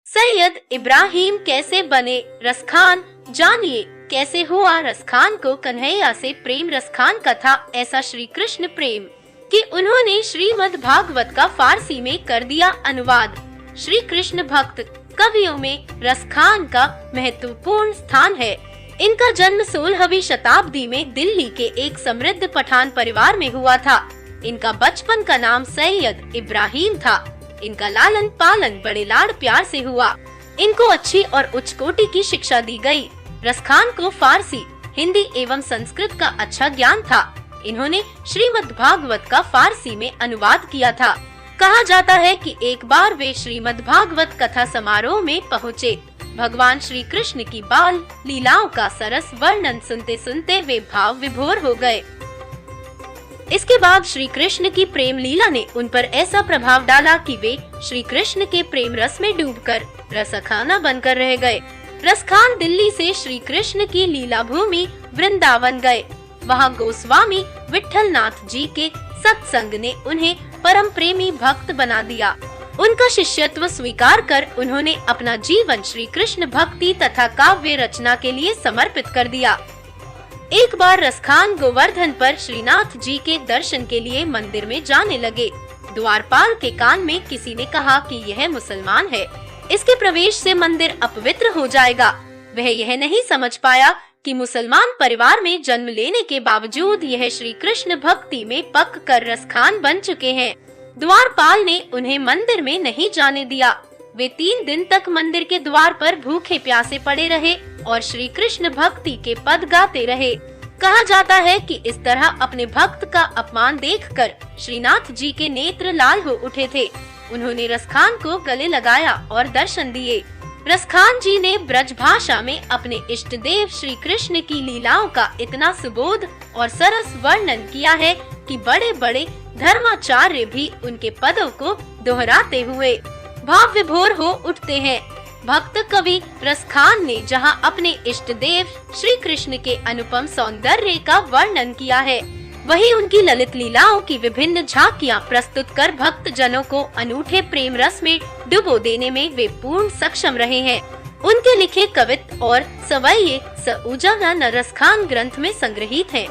सैयद इब्राहिम कैसे बने रसखान, जानिए कैसे हुआ रसखान को कन्हैया से प्रेम। रसखान का था ऐसा श्री कृष्ण प्रेम कि उन्होंने श्रीमद् भागवत का फारसी में कर दिया अनुवाद। श्री कृष्ण भक्त कवियों में रसखान का महत्वपूर्ण स्थान है। इनका जन्म 16वीं शताब्दी में दिल्ली के एक समृद्ध पठान परिवार में हुआ था। इनका बचपन का नाम सैयद इब्राहिम था। इनका लालन पालन बड़े लाड़ प्यार से हुआ। इनको अच्छी और उच्च कोटि की शिक्षा दी गई। रसखान को फारसी, हिंदी एवं संस्कृत का अच्छा ज्ञान था। इन्होंने श्रीमद् भागवत का फारसी में अनुवाद किया था। कहा जाता है कि एक बार वे श्रीमद् भागवत कथा समारोह में पहुँचे। भगवान श्री कृष्ण की बाल लीलाओं का सरस वर्णन सुनते सुनते वे भाव विभोर हो गए। इसके बाद श्री कृष्ण की प्रेम लीला ने उन पर ऐसा प्रभाव डाला कि वे श्री कृष्ण के प्रेम रस में डूबकर रसखाना बनकर रह गए। रसखान दिल्ली से श्री कृष्ण की लीला भूमि वृंदावन गए। वहां गोस्वामी विट्ठल नाथ जी के सत्संग ने उन्हें परम प्रेमी भक्त बना दिया। उनका शिष्यत्व स्वीकार कर उन्होंने अपना जीवन श्री कृष्ण भक्ति तथा काव्य रचना के लिए समर्पित कर दिया। एक बार रसखान गोवर्धन पर श्रीनाथ जी के दर्शन के लिए मंदिर में जाने लगे। द्वारपाल के कान में किसी ने कहा कि यह मुसलमान है, इसके प्रवेश से मंदिर अपवित्र हो जाएगा। वह यह नहीं समझ पाया कि मुसलमान परिवार में जन्म लेने के बावजूद यह श्री कृष्ण भक्ति में पक कर रसखान बन चुके हैं। द्वारपाल ने उन्हें मंदिर में नहीं जाने दिया। वे 3 दिन तक मंदिर के द्वार पर भूखे प्यासे पड़े रहे और श्री कृष्ण भक्ति के पद गाते रहे। कहा जाता है कि इस तरह अपने भक्त का अपमान देखकर श्रीनाथ जी के नेत्र लाल हो उठे थे। उन्होंने रसखान को गले लगाया और दर्शन दिए। रसखान जी ने ब्रज भाषा में अपने इष्ट देव श्री कृष्ण की लीलाओं का इतना सुबोध और सरस वर्णन किया है कि बड़े बड़े धर्माचार्य भी उनके पदों को दोहराते हुए भाव विभोर हो उठते हैं। भक्त कवि रसखान ने जहां अपने इष्ट देव श्री कृष्ण के अनुपम सौंदर्य का वर्णन किया है, वहीं उनकी ललित लीलाओं की विभिन्न झांकियां प्रस्तुत कर भक्त जनों को अनूठे प्रेम रस में डुबो देने में वे पूर्ण सक्षम रहे हैं। उनके लिखे कवित्त और सवैये सऊजा न रसखान ग्रंथ में संग्रहित हैं।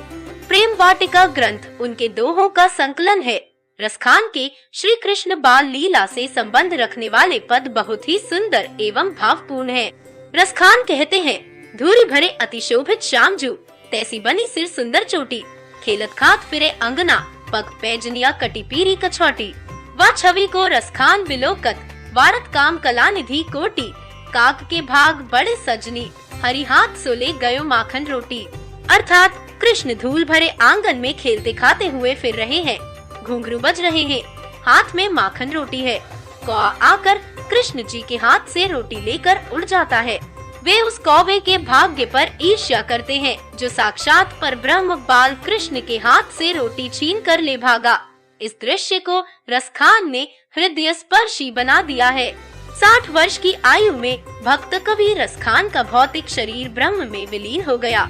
प्रेम वाटिका ग्रंथ उनके दोहों का संकलन है। रसखान के श्री कृष्ण बाल लीला से संबंध रखने वाले पद बहुत ही सुंदर एवं भावपूर्ण हैं। रसखान कहते हैं, धूरी भरे अतिशोभित श्यामजू, तैसी बनी सिर सुंदर चोटी, खेलत खात फिरे अंगना, पग पैजनिया कटी पीरी कछौटी। वह छवि को रसखान बिलोकत, वारत काम कला निधि कोटी, काक के भाग बड़े सजनी, हरि हाथ सोले गयो माखन रोटी। अर्थात कृष्ण धूल भरे आंगन में खेलते खाते हुए फिर रहे हैं, घुंघरू बज रहे हैं, हाथ में माखन रोटी है। कौवा आकर कृष्ण जी के हाथ से रोटी लेकर उड़ जाता है। वे उस कौवे के भाग्य पर ईर्ष्या करते हैं जो साक्षात परब्रह्म बाल कृष्ण के हाथ से रोटी छीन कर ले भागा। इस दृश्य को रसखान ने हृदय स्पर्शी बना दिया है। 60 वर्ष की आयु में भक्त कवि रसखान का भौतिक शरीर ब्रह्म में विलीन हो गया।